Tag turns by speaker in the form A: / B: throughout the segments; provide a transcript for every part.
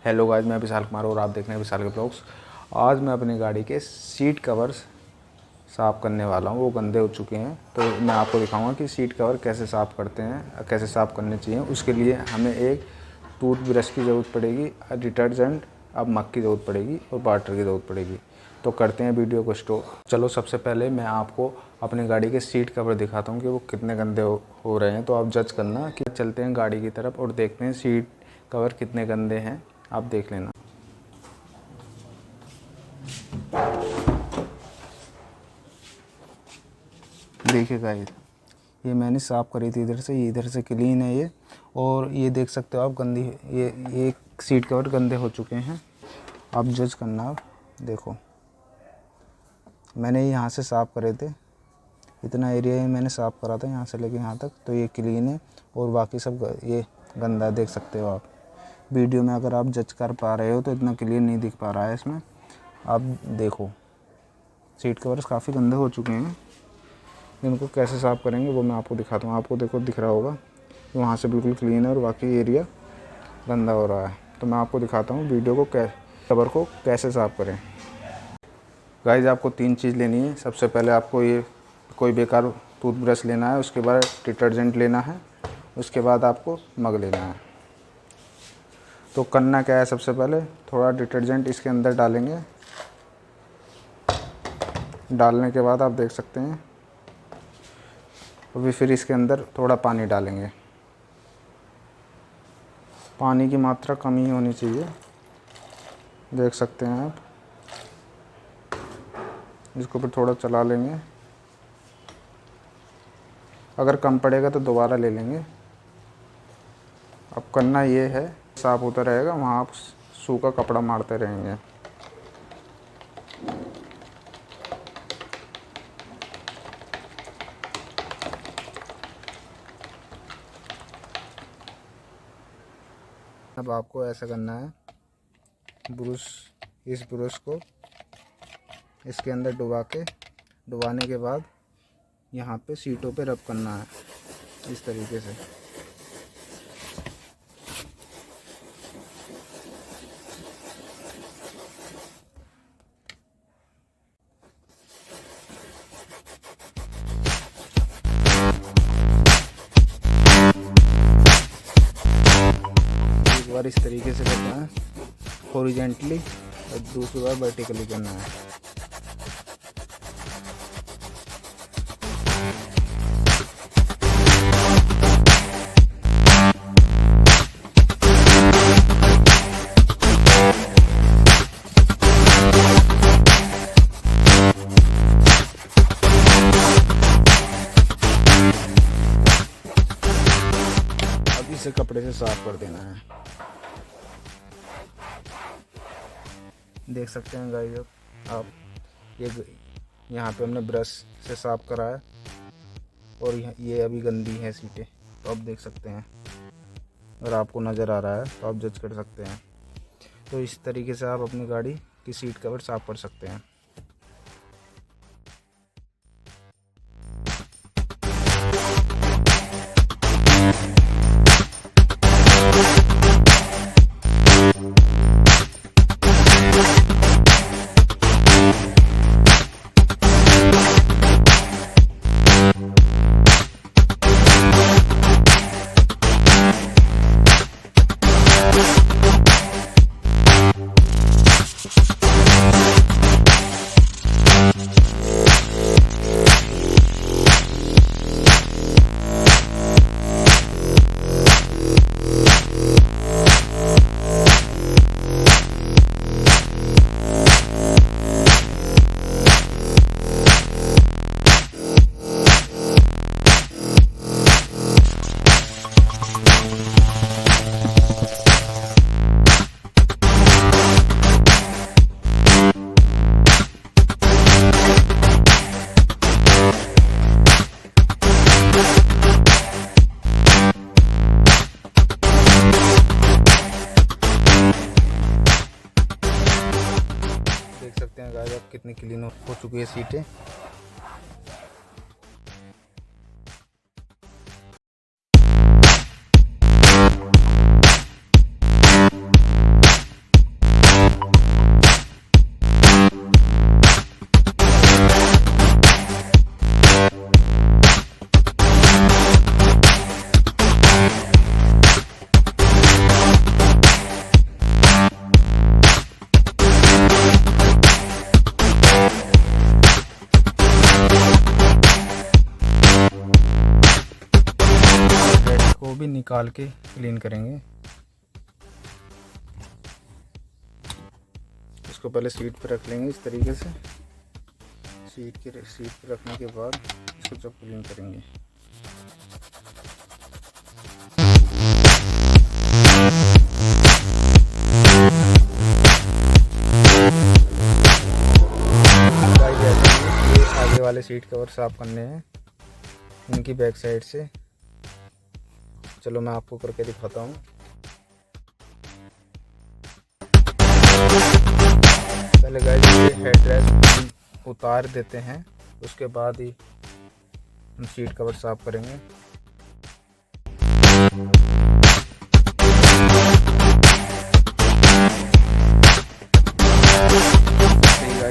A: Hello guys, मैं विशाल कुमार और आप देख रहे हैं विशाल के ब्लॉग्स। आज मैं अपनी गाड़ी के सीट कवर्स साफ़ करने वाला हूँ। वो गंदे हो चुके हैं, तो मैं आपको दिखाऊंगा कि सीट कवर कैसे साफ़ करते हैं, कैसे साफ़ करने चाहिए। उसके लिए हमें एक टूथ ब्रश की ज़रूरत पड़ेगी, डिटर्जेंट, अब मग की ज़रूरत पड़ेगी और वाटर की ज़रूरत पड़ेगी। तो करते हैं वीडियो को स्टॉप। चलो, सबसे पहले मैं आपको अपनी गाड़ी के सीट कवर दिखाता हूँ कि वो कितने गंदे हो रहे हैं। तो आप जज करना कि चलते हैं गाड़ी की तरफ और देखते हैं सीट कवर कितने गंदे हैं। आप देख लेना। देखिए गाइस, ये मैंने साफ़ करी थी इधर से क्लीन है ये। और ये देख सकते हो आप, गंदी ये सीट कवर गंदे हो चुके हैं। आप जज करना। आप देखो, मैंने यहाँ से साफ़ करे थे, इतना एरिया ही मैंने साफ़ करा था यहाँ से लेके यहाँ तक। तो ये क्लीन है और बाकी सब ये गंदा देख सकते हो आप। वीडियो में अगर आप जज कर पा रहे हो तो इतना क्लीन नहीं दिख पा रहा है इसमें। आप देखो, सीट कवर्स काफ़ी गंदे हो चुके हैं। इनको कैसे साफ़ करेंगे वो मैं आपको दिखाता हूँ। आपको देखो, दिख रहा होगा वहाँ से बिल्कुल क्लीन है और बाकी एरिया गंदा हो रहा है। तो मैं आपको दिखाता हूँ वीडियो को कवर को कैसे साफ़ करें। गाइस, आपको 3 चीज़ लेनी है। सबसे पहले आपको ये कोई बेकार टूथब्रश लेना है, उसके बाद डिटर्जेंट लेना है, उसके बाद आपको मग लेना है। तो करना क्या है, सबसे पहले थोड़ा डिटर्जेंट इसके अंदर डालेंगे। डालने के बाद आप देख सकते हैं, अभी फिर इसके अंदर थोड़ा पानी डालेंगे। पानी की मात्रा कम ही होनी चाहिए, देख सकते हैं आप। इसको फिर थोड़ा चला लेंगे, अगर कम पड़ेगा तो दोबारा ले लेंगे। अब करना ये है, साफ़ होता रहेगा, वहाँ आप सूखा कपड़ा मारते रहेंगे। अब आपको ऐसा करना है, इस ब्रश को इसके अंदर डुबाने के बाद यहाँ पे सीटों पे रब करना है इस तरीके से। एक बार इस तरीके से करना है हॉरिजॉन्टली और दूसरी बार वर्टिकली करना है। अब इसे कपड़े से साफ कर देना है। देख सकते हैं गाइस, आप ये यहाँ पे हमने ब्रश से साफ करा है और ये अभी गंदी है सीटें। तो आप देख सकते हैं, अगर आपको नज़र आ रहा है तो आप जज कर सकते हैं। तो इस तरीके से आप अपनी गाड़ी की सीट कवर साफ कर सकते हैं। देख सकते हैं गाइस, अब कितनी क्लीन हो चुकी है सीटें। निकाल के क्लीन करेंगे। इसको पहले सीट पे रख लेंगे इस तरीके से। सीट पे रखने के बाद इसको जब क्लीन करेंगे, आगे वाले सीट कवर साफ करने हैं इनकी बैक साइड से। चलो मैं आपको करके दिखाता हूँ। पहले गाइस ये हेडरेस्ट उतार देते हैं, उसके बाद ही हम सीट कवर साफ करेंगे।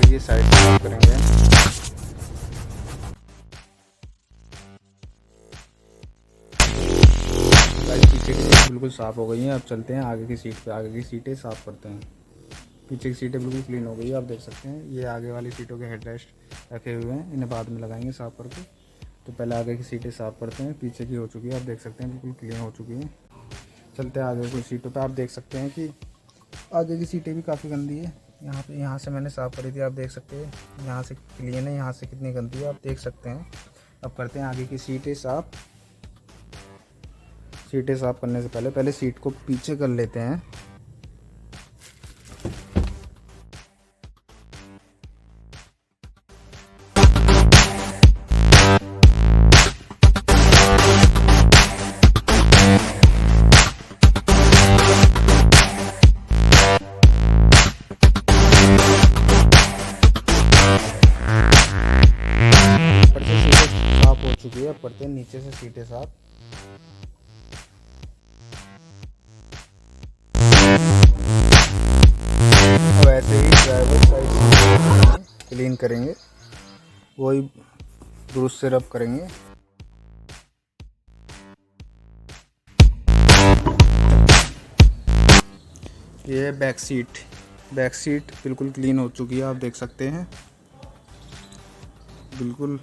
A: ये साइड साफ करेंगे। पीछे की सीट बिल्कुल साफ हो गई हैं। अब चलते हैं आगे की सीट पे। आगे की सीटें साफ करते हैं। पीछे की सीटें बिल्कुल क्लीन हो गई है, आप देख सकते हैं। ये आगे वाली सीटों के हेडरेस्ट रखे हुए हैं, इन्हें बाद में लगाएंगे साफ करके। तो पहले आगे की सीटें साफ करते हैं। पीछे की हो चुकी है, आप देख सकते हैं बिल्कुल क्लीन हो चुकी हैं। चलते हैं आगे की सीटों पे। आप देख सकते हैं कि आगे की सीटें भी काफ़ी गंदी है। यहाँ से मैंने साफ़ करी थी, आप देख सकते हैं। यहाँ से क्लीन है, यहाँ से कितनी गंदी है आप देख सकते हैं। अब करते हैं आगे की सीटें साफ़। सीटें साफ़ करने से पहले सीट को पीछे कर लेते हैं। अब करते हैं नीचे से सीटें साफ। अब ऐसे ही ड्राइवर साइड क्लीन करेंगे, वही ब्रश से रब करेंगे। ये है बैक सीट बिल्कुल क्लीन हो चुकी है, आप देख सकते हैं बिल्कुल।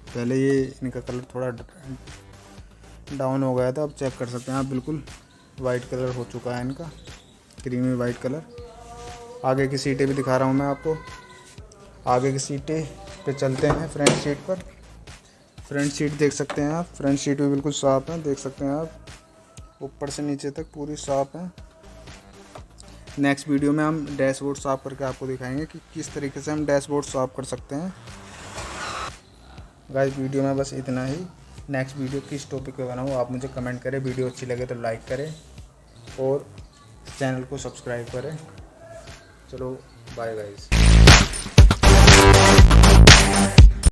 A: पहले ये इनका कलर थोड़ा डाउन हो गया था, अब चेक कर सकते हैं आप, बिल्कुल वाइट कलर हो चुका है इनका, क्रीमी वाइट कलर। आगे की सीटें भी दिखा रहा हूँ मैं आपको। आगे की सीटें पे चलते हैं फ्रंट सीट पर। फ्रंट सीट देख सकते हैं आप, फ्रंट सीट भी बिल्कुल साफ़ है, देख सकते हैं आप, ऊपर से नीचे तक पूरी साफ़ है। नेक्स्ट वीडियो में हम डैशबोर्ड साफ़ करके आपको दिखाएंगे कि किस तरीके से हम डैशबोर्ड साफ़ कर सकते हैं। गाइस वीडियो में बस इतना ही। नेक्स्ट वीडियो किस टॉपिक पे बनाऊँ आप मुझे कमेंट करें। वीडियो अच्छी लगे तो लाइक करें और चैनल को सब्सक्राइब करें। चलो बाय गाइस।